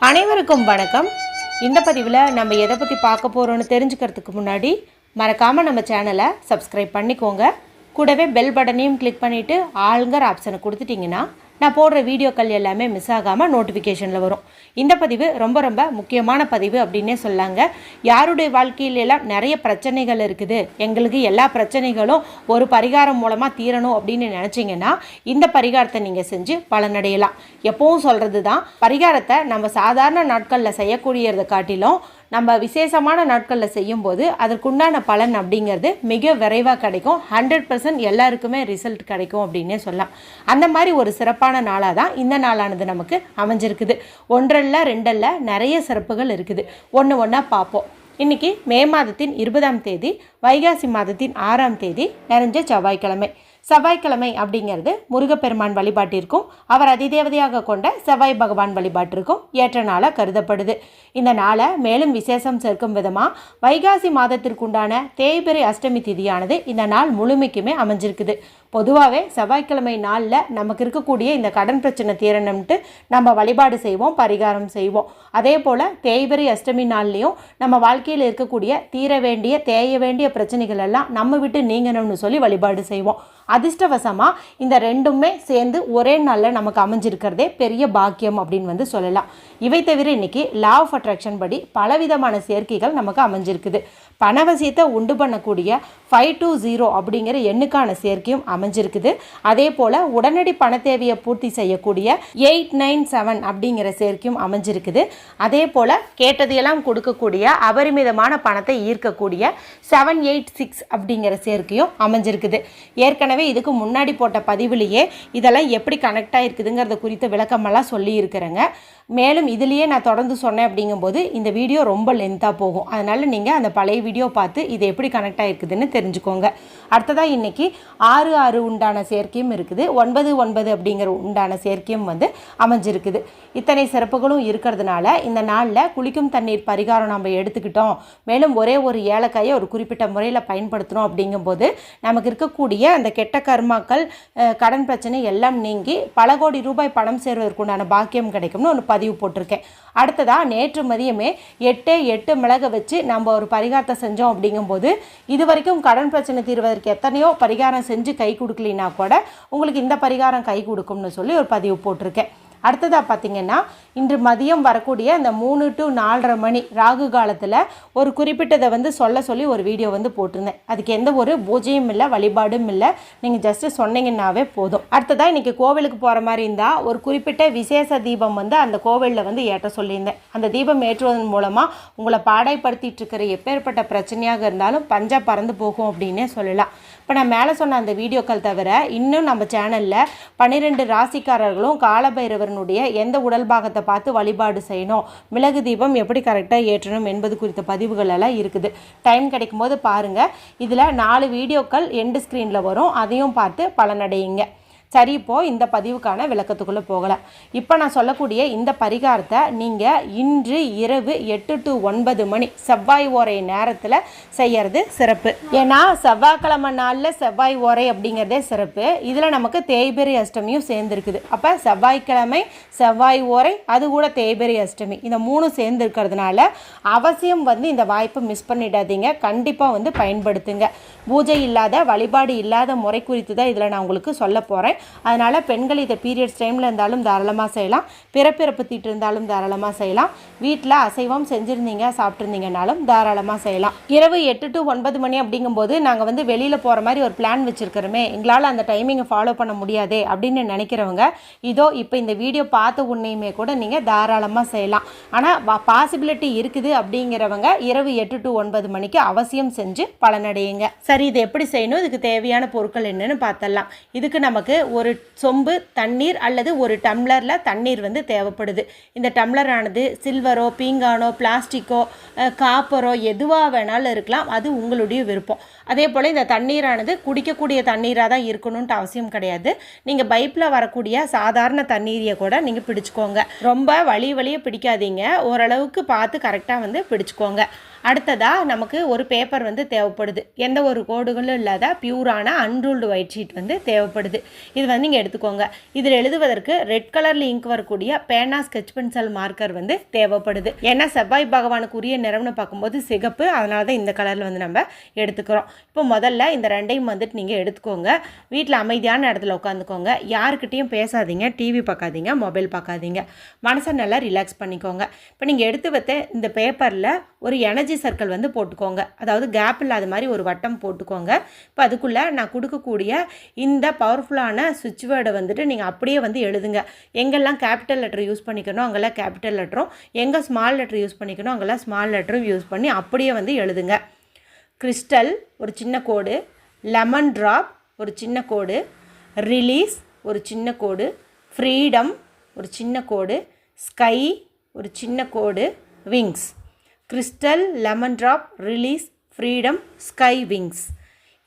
அனைவருக்கும் வணக்கம். இந்த பதிவில் நம்ம எதை பற்றி பார்க்க போகிறோன்னு தெரிஞ்சுக்கிறதுக்கு முன்னாடி மறக்காமல் நம்ம சேனலை சப்ஸ்கிரைப் பண்ணிக்கோங்க. கூடவே பெல் பட்டனையும் கிளிக் பண்ணிவிட்டு ஆளுங்கிற ஆப்ஷனை கொடுத்துட்டிங்கன்னா நான் போடுற வீடியோக்கள் எல்லாமே மிஸ் ஆகாமல் நோட்டிஃபிகேஷனில் வரும். இந்த பதிவு ரொம்ப ரொம்ப முக்கியமான பதிவு அப்படின்னே சொல்லாங்க. யாருடைய வாழ்க்கையிலெல்லாம் நிறைய பிரச்சனைகள் இருக்குது, எங்களுக்கு எல்லா பிரச்சனைகளும் ஒரு பரிகாரம் மூலமாக தீரணும் அப்படின்னு நினச்சிங்கன்னா இந்த பரிகாரத்தை நீங்கள் செஞ்சு பலனடையலாம். எப்பவும் சொல்கிறது தான், பரிகாரத்தை நம்ம சாதாரண நாட்களில் செய்யக்கூடியதை காட்டிலும் நம்ம விசேஷமான நாட்களில் செய்யும்போது அதற்குண்டான பலன் அப்படிங்கிறது மிக விரைவாக கிடைக்கும். 100% எல்லாருக்குமே ரிசல்ட் கிடைக்கும் அப்படின்னே சொல்லலாம். அந்த மாதிரி ஒரு சிறப்பான நாளாக தான் இந்த நாளானது நமக்கு அமைஞ்சிருக்குது. ஒன்றல்ல ரெண்டல்ல நிறைய சிறப்புகள் இருக்குது. ஒன்று ஒன்றா பார்ப்போம். இன்றைக்கி மே மாதத்தின் 20ஆம் தேதி, வைகாசி மாதத்தின் 6ஆம் தேதி, நிறைஞ்ச செவ்வாய்க்கிழமை. செவ்வாய்க்கிழமை அப்படிங்கிறது முருகப்பெருமான் வழிபாட்டிற்கும் அவர் அதிதேவதையாக கொண்ட செவ்வாய் பகவான் வழிபாட்டிற்கும் ஏற்ற நாளாக கருதப்படுது. இந்த நாளை மேலும் விசேஷம் சேர்க்கும் விதமாக வைகாசி மாதத்திற்குண்டான தேய்பிறை அஷ்டமி திதியானது இந்த நாள் முழுமைக்குமே அமைஞ்சிருக்குது. பொதுவாகவே செவ்வாய்க்கிழமை நாளில் நமக்கு இருக்கக்கூடிய இந்த கடன் பிரச்சனை தீரணும்ட்டு நம்ம வழிபாடு செய்வோம், பரிகாரம் செய்வோம். அதே போல் தேய்பிறை அஷ்டமி நாள்லேயும் நம்ம வாழ்க்கையில் இருக்கக்கூடிய தீர வேண்டிய தேய வேண்டிய பிரச்சனைகள் எல்லாம் நம்ம விட்டு நீங்கணும்னு சொல்லி வழிபாடு செய்வோம். அதிர்ஷ்டவசமாக இந்த ரெண்டுமே சேர்ந்து ஒரே நாளில் நமக்கு அமைஞ்சிருக்கிறதே பெரிய பாக்கியம் அப்படின்னு சொல்லலாம். இவை தவிர இன்றைக்கி லா ஆஃப் அட்ராக்ஷன் படி பலவிதமான சேர்க்கைகள் நமக்கு அமைஞ்சிருக்குது. பணவசியத்தை உண்டு பண்ணக்கூடிய 520 அப்படிங்கிற எண்ணுக்கான சேர்க்கையும் அமைஞ்சிருக்குது. அதே போல் உடனடி பண தேவையை பூர்த்தி செய்யக்கூடிய 897 அப்படிங்கிற சேர்க்கையும் அமைஞ்சிருக்குது. அதே போல் கேட்டதையெல்லாம் கொடுக்கக்கூடிய அபரிமிதமான பணத்தை ஈர்க்கக்கூடிய 786 அப்படிங்கிற சேர்க்கையும் அமைஞ்சிருக்குது. ஏற்கனவே இதுக்கு முன்னாடி போட்ட பதிவுலேயே இதெல்லாம் எப்படி கனெக்ட் ஆகிருக்குதுங்கிறத குறித்த விளக்கமெல்லாம் சொல்லியிருக்கிறேங்க. மேலும் இதுலேயே நான் தொடர்ந்து சொன்னேன் அப்படிங்கும்போது இந்த வீடியோ ரொம்ப லென்த்தாக போகும். அதனால் நீங்கள் அந்த பழைய வீடியோ பார்த்து இது எப்படி கனெக்ட் ஆகிருக்குதுன்னு தெரிஞ்சுக்கோங்க. அடுத்ததாக இன்றைக்கி 6 உண்டான சேர்க்கையும் இருக்குது, 9 அப்படிங்கிற உண்டான சேர்க்கையும் அமைஞ்சிருக்குது. இத்தனை சிறப்புகளும் இருக்கிறதுனால இந்த நாளில் குளிக்கும் தண்ணீர் பரிகாரம் நம்ம எடுத்துக்கிட்டோம், மேலும் ஒரே ஒரு ஏலக்காயை ஒரு குறிப்பிட்ட முறையில் பயன்படுத்தணும் அப்படிங்கும்போது நமக்கு இருக்கக்கூடிய அந்த கெட்ட கர்மாக்கள், கடன் பிரச்சனை எல்லாம் நீங்கி பல கோடி ரூபாய் பணம் சேர்வதற்குண்டான பாக்கியம் கிடைக்கும்னு ஒரு பதிவு போட்டிருக்கேன். அடுத்ததாக நேற்று மதியமே 8 மிளகை வச்சு நம்ம ஒரு பரிகாரத்தை செஞ்சோம் அப்படிங்கும்போது இது வரைக்கும் கடன் பிரச்சனை தீர்வதற்கு எத்தனையோ பரிகாரம் செஞ்சு கை கொடுக்கலினா கூட உங்களுக்கு இந்த பரிகாரம் கை கொடுக்கும்னு சொல்லி ஒரு பதிவு போட்டிருக்கேன். அடுத்ததாக பார்த்திங்கன்னா இன்று மதியம் வரக்கூடிய அந்த 3 to 4:30 மணி ராகு காலத்தில் ஒரு குறிப்பிட்டதை சொல்லி ஒரு வீடியோ போட்டிருந்தேன். அதுக்கு எந்த ஒரு பூஜையும் இல்லை, வழிபாடும் இல்லை, நீங்கள் ஜஸ்ட்டு சொன்னீங்கன்னாவே போதும். அடுத்ததாக இன்றைக்கி கோவிலுக்கு போகிற மாதிரி இருந்தால் ஒரு குறிப்பிட்ட விசேஷ தீபம் அந்த கோவிலில் ஏற்ற சொல்லியிருந்தேன். அந்த தீபம் ஏற்றுவதன் மூலமாக உங்களை பாடாய்படுத்திட்டு இருக்கிற எப்பேற்பட்ட பிரச்சனையாக இருந்தாலும் பஞ்சா பறந்து போகும் அப்படின்னே சொல்லலாம். இப்போ நான் மேலே சொன்ன அந்த வீடியோக்கள் தவிர இன்னும் நம்ம சேனலில் 12 ராசிக்காரர்களும் காலபைரவனுடைய எந்த உடல் பாகத்தை பார்த்து வழிபாடு செய்யணும், மிளகு தீபம் எப்படி கரெக்டாக ஏற்றணும் என்பது குறித்த பதிவுகள் எல்லாம் இருக்குது. டைம் கிடைக்கும் போது பாருங்கள். இதில் 4 வீடியோக்கள் எண்டு ஸ்க்ரீனில் வரும், அதையும் பார்த்து பலனடையுங்க. சரி, இப்போது இந்த பதிவுக்கான விளக்கத்துக்குள்ளே போகலாம். இப்போ நான் சொல்லக்கூடிய இந்த பரிகாரத்தை நீங்கள் இன்று இரவு 8 to 9 மணி செவ்வாய் ஓரை நேரத்தில் செய்கிறது சிறப்பு. ஏன்னா செவ்வாய்க்கிழமை நாளில் செவ்வாய் ஓரை அப்படிங்கிறதே சிறப்பு. இதில் நமக்கு தேய்பிறை அஷ்டமியும் சேர்ந்துருக்குது. அப்போ செவ்வாய்க்கிழமை, செவ்வாய் ஓரை, அது கூட தேய்பிறை அஷ்டமி, இந்த 3 சேர்ந்துருக்கிறதுனால அவசியம் இந்த வாய்ப்பை மிஸ் பண்ணிடாதீங்க. கண்டிப்பாக பயன்படுத்துங்க. பூஜை இல்லாத, வழிபாடு இல்லாத முறை குறித்து தான் இதில் நான் உங்களுக்கு சொல்ல போகிறேன். அதனால் பெண்கள் இதை பீரியட்ஸ் டைமில் இருந்தாலும் தாராளமாக செய்யலாம், பிறப்பிறப்பு தீட்டு இருந்தாலும் தாராளமாக செய்யலாம், வீட்டில் அசைவம் செஞ்சுருந்தீங்க சாப்பிட்ருந்தீங்கனாலும் தாராளமாக செய்யலாம். இரவு 8 to 9 மணி அப்படிங்கும்போது நாங்கள் வெளியில் போகிற மாதிரி ஒரு பிளான் வச்சுருக்கிறோமே, எங்களால் அந்த டைமிங்கை ஃபாலோ பண்ண முடியாதே அப்படின்னு நினைக்கிறவங்க இதோ இப்போ இந்த வீடியோ பார்த்த உன்னையுமே கூட நீங்கள் தாராளமாக செய்யலாம். ஆனால் பாசிபிலிட்டி இருக்குது அப்படிங்கிறவங்க இரவு 8 to 9 மணிக்கு அவசியம் செஞ்சு பலனடையுங்க. சரி, இது எப்படி செய்யணும், இதுக்கு தேவையான பொருட்கள் என்னன்னு பார்த்தலாம். இதுக்கு நமக்கு ஒரு சொம்பு தண்ணீர் அல்லது ஒரு டம்ளரில் தண்ணீர் தேவைப்படுது. இந்த டம்ளரானது சில்வரோ, பீங்கானோ, பிளாஸ்டிக்கோ, காப்பரோ எதுவாக வேணாலும் இருக்கலாம், அது உங்களுடைய விருப்பம். அதே போல் இந்த தண்ணீரானது குடிக்கக்கூடிய தண்ணீராக தான் இருக்கணும்ன்ட்டு அவசியம் கிடையாது. நீங்கள் பைப்பில் வரக்கூடிய சாதாரண தண்ணீரையை கூட நீங்கள் பிடிச்சிக்கோங்க. ரொம்ப வலிய பிடிக்காதீங்க, ஓரளவுக்கு பார்த்து கரெக்டாக பிடிச்சிக்கோங்க. அடுத்ததாக நமக்கு ஒரு பேப்பர் வந்து தேவைப்படுது. எந்த ஒரு கோடுகளும் இல்லாத பியூரான அன்ரூல்டு ஒயிட் ஷீட் வந்து தேவைப்படுது. இது வந்து நீங்கள் எடுத்துக்கோங்க. இதில் எழுதுவதற்கு ரெட் கலரில் இங்க் வரக்கூடிய பேனா, ஸ்கெட்ச் பென்சில், மார்க்கர் வந்து தேவைப்படுது. ஏன்னா செவ்வாய் பகவானுக்கு உரிய நிறம்னு பார்க்கும்போது சிகப்பு, அதனால தான் இந்த கலரில் வந்து நம்ம எடுத்துக்கிறோம். இப்போ முதல்ல இந்த ரெண்டையும் வந்துட்டு நீங்கள் எடுத்துக்கோங்க. வீட்டில் அமைதியான இடத்துல உட்காந்துக்கோங்க. யாருக்கிட்டையும் பேசாதீங்க, டிவி பார்க்காதீங்க, மொபைல் பார்க்காதீங்க. மனசை நல்லா ரிலாக்ஸ் பண்ணிக்கோங்க. இப்போ நீங்கள் எடுத்து வைத்த இந்த பேப்பரில் ஒரு எனர்ஜி சர்க்கிள் வந்து போட்டுக்கோங்க. அதாவது கேப் இல்லாத மாதிரி ஒரு வட்டம் போட்டுக்கோங்க. இப்போ அதுக்குள்ளே நான் கொடுக்கக்கூடிய இந்த பவர்ஃபுல்லான சுவிட்ச் வேர்டை வந்துட்டு நீங்கள் அப்படியே வந்து எழுதுங்க. எங்கெல்லாம் கேபிட்டல் லெட்டர் யூஸ் பண்ணிக்கணும் அங்கெல்லாம் கேபிட்டல் லெட்டரும், எங்கே ஸ்மால் லெட்டர் யூஸ் பண்ணிக்கணும் அங்கெல்லாம் ஸ்மால் லெட்டரும் யூஸ் பண்ணி அப்படியே வந்து எழுதுங்க. கிறிஸ்டல் ஒரு சின்ன கோடு, லெமன் ட்ராப் ஒரு சின்ன கோடு, ரிலீஸ் ஒரு சின்ன கோடு, ஃப்ரீடம் ஒரு சின்ன கோடு, ஸ்கை ஒரு சின்ன கோடு, wings. Crystal, lemon drop, release, freedom, sky, wings.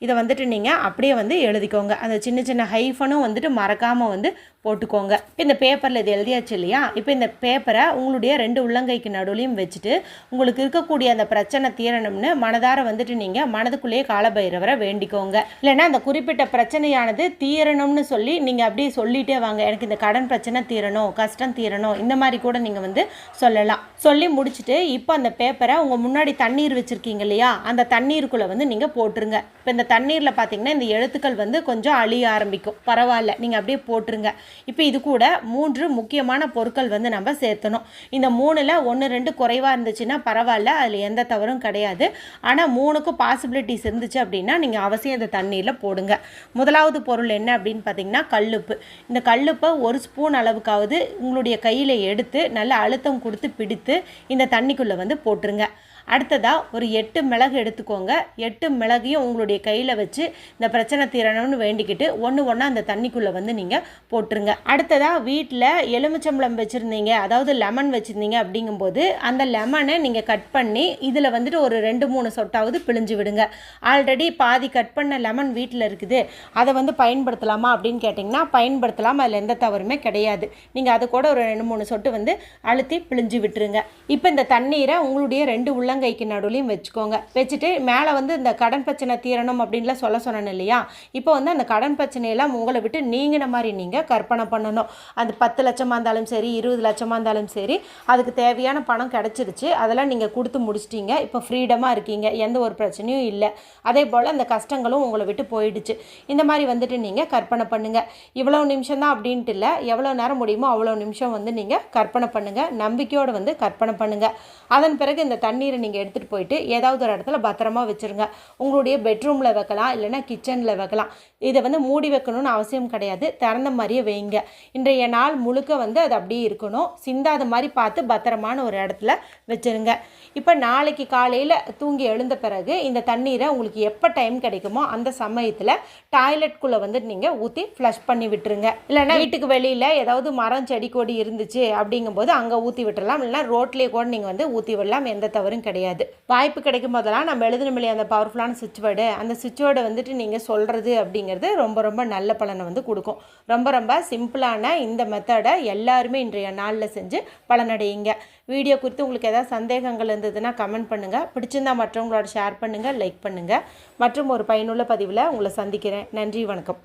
இதை வந்துட்டு நீங்கள் அப்படியே வந்து எழுதிக்கோங்க. அந்த சின்ன சின்ன ஹைஃபனும் வந்துட்டு மறக்காமல் வந்து போட்டுக்கோங்க. இப்போ இந்த பேப்பரில் இது எழுதியாச்சு இல்லையா? இப்போ இந்த பேப்பரை உங்களுடைய 2 உள்ளங்கைக்கு நடுவுலையும் வச்சுட்டு உங்களுக்கு இருக்கக்கூடிய அந்த பிரச்சனை தீரணும்னு மனதார வந்துட்டு நீங்கள் மனதுக்குள்ளேயே காலபைரவரை வேண்டிக்கோங்க. இல்லைன்னா அந்த குறிப்பிட்ட பிரச்சனையானது தீரணும்னு சொல்லி நீங்கள் அப்படியே சொல்லிகிட்டே வாங்க. எனக்கு இந்த கடன் பிரச்சனை தீரணும், கஷ்டம் தீரணும், இந்த மாதிரி கூட நீங்கள் வந்து சொல்லலாம். சொல்லி முடிச்சுட்டு இப்போ அந்த பேப்பரை உங்கள் முன்னாடி தண்ணீர் வச்சுருக்கீங்க இல்லையா? அந்த தண்ணீருக்குள்ளே வந்து நீங்கள் போட்டுருங்க. இப்போ இந்த தண்ணீரில் பார்த்தீங்கன்னா இந்த எழுத்துக்கள் வந்து கொஞ்சம் அழிய ஆரம்பிக்கும். பரவாயில்ல, நீங்கள் அப்படியே போட்டுருங்க. இப்போ இது கூட 3 முக்கியமான பொருட்கள் வந்து நம்ம சேர்த்தணும். இந்த 3ல் 1, 2 குறைவாக இருந்துச்சுன்னா பரவாயில்ல, அதில் எந்த தவறும் கிடையாது. ஆனால் 3க்கும் பாசிபிலிட்டிஸ் இருந்துச்சு அப்படின்னா நீங்கள் அவசியம் இந்த தண்ணீரில் போடுங்க. முதலாவது பொருள் என்ன அப்படின்னு பார்த்தீங்கன்னா கல்லுப்பு. இந்த கல்லுப்பை 1 ஸ்பூன் அளவுக்காவது உங்களுடைய கையில் எடுத்து நல்லா அழுத்தம் கொடுத்து பிடித்து இந்த தண்ணிக்குள்ளே வந்து போட்டுருங்க. அடுத்ததாக ஒரு 8 மிளகு எடுத்துக்கோங்க. 8 மிளகையும் உங்களுடைய கையில் வச்சு இந்த பிரச்சனை தீரணும்னு வேண்டிக்கிட்டு ஒன்று ஒன்றா அந்த தண்ணிக்குள்ளே வந்து நீங்கள் போட்டுருங்க. அடுத்ததாக வீட்டில் எலுமிச்சம்பழம் வச்சுருந்தீங்க, அதாவது லெமன் வச்சுருந்தீங்க அப்படிங்கும்போது அந்த லெமனை நீங்கள் கட் பண்ணி இதில் வந்துட்டு ஒரு 2-3 சொட்டாவது பிழிஞ்சு விடுங்க. ஆல்ரெடி பாதி கட் பண்ண லெமன் வீட்டில் இருக்குது, அதை வந்து பயன்படுத்தலாமா அப்படின்னு கேட்டிங்கன்னா பயன்படுத்தலாம். அதில் எந்த தவறுமே கிடையாது. நீங்கள் அது கூட ஒரு 2-3 சொட்டு வந்து அழுத்தி பிழிஞ்சு விட்டுருங்க. இப்போ இந்த தண்ணீரை உங்களுடைய 2 உள்ளங்கைக்கு நடுவுலையும் வச்சுக்கோங்க. வச்சுட்டு மேலே வந்து இந்த கடன் பிரச்சனை தீரணும் அப்படின்லாம் சொன்னேன் இல்லையா? இப்போ வந்து அந்த கடன் பிரச்சனையெல்லாம் உங்களை விட்டு நீங்கின மாதிரி நீங்கள் கற்பனை பண்ணணும். அந்த 10 லட்சமாக இருந்தாலும் சரி, 20 லட்சமாக இருந்தாலும் சரி, அதுக்கு தேவையான பணம் கிடச்சிருச்சு. அதெல்லாம் நீங்கள் கொடுத்து முடிச்சிட்டிங்க. இப்போ ஃப்ரீடமாக இருக்கீங்க, எந்த ஒரு பிரச்சனையும் இல்லை. அதே போல் அந்த கஷ்டங்களும் உங்களை விட்டு போயிடுச்சு. இந்த மாதிரி வந்துட்டு நீங்கள் கற்பனை பண்ணுங்கள். இவ்வளோ நிமிஷம் தான் அப்படின்ட்டு இல்லை, எவ்வளோ நேரம் முடியுமோ அவ்வளோ நிமிஷம் வந்து நீங்கள் கற்பனை பண்ணுங்கள். நம்பிக்கையோடு வந்து கற்பனை பண்ணுங்கள். அதன் பிறகு இந்த தண்ணீரை நீங்கள் எடுத்துகிட்டு போயிட்டு ஏதாவது ஒரு இடத்துல பத்திரமா வச்சுருங்க. உங்களுடைய பெட்ரூமில் வைக்கலாம், இல்லைனா கிச்சனில் வைக்கலாம். இதை வந்து மூடி வைக்கணும்னு அவசியம் கிடையாது, திறந்த மாதிரியே வைங்க. இன்றைய நாள் முழுக்க வந்து அது அப்படியே இருக்கணும். சிந்தாத மாதிரி பார்த்து பத்திரமான ஒரு இடத்துல வச்சுருங்க. இப்போ நாளைக்கு காலையில் தூங்கி எழுந்த பிறகு இந்த தண்ணீரை உங்களுக்கு எப்போ டைம் கிடைக்குமோ அந்த சமயத்தில் டாய்லெட்குள்ளே வந்து நீங்கள் ஊற்றி ஃப்ளஷ் பண்ணி விட்டுருங்க. இல்லைனா வீட்டுக்கு வெளியில் ஏதாவது மரம், செடி, கொடி இருந்துச்சு அப்படிங்கும்போது அங்கே ஊற்றி விட்டுடலாம். இல்லைனா ரோட்லேயே கூட நீங்கள் வந்து ஊற்றி விடலாம். எந்த தவறும் கிடையாது. வாய்ப்பு கிடைக்கும் போதெல்லாம் நம்ம எழுதணும் இல்லையா அந்த பவர்ஃபுல்லான சுவிட்ச் வேர்டு, அந்த சுவிட்ச் வேர்டை வந்துட்டு நீங்கள் சொல்கிறது அப்படிங்கிறது ரொம்ப ரொம்ப நல்ல பலனை வந்து கொடுக்கும். ரொம்ப ரொம்ப சிம்பிளான இந்த மெத்தடை எல்லாருமே இன்றைய நாளில் செஞ்சு பலனடையுங்க. வீடியோ குறித்து உங்களுக்கு ஏதாவது சந்தேகங்கள் இருந்ததுன்னா கமெண்ட் பண்ணுங்கள். பிடிச்சிருந்தா மற்றவங்களோட ஷேர் பண்ணுங்கள், லைக் பண்ணுங்கள். மற்றும் ஒரு பயனுள்ள பதிவில் உங்களை சந்திக்கிறேன். நன்றி, வணக்கம்.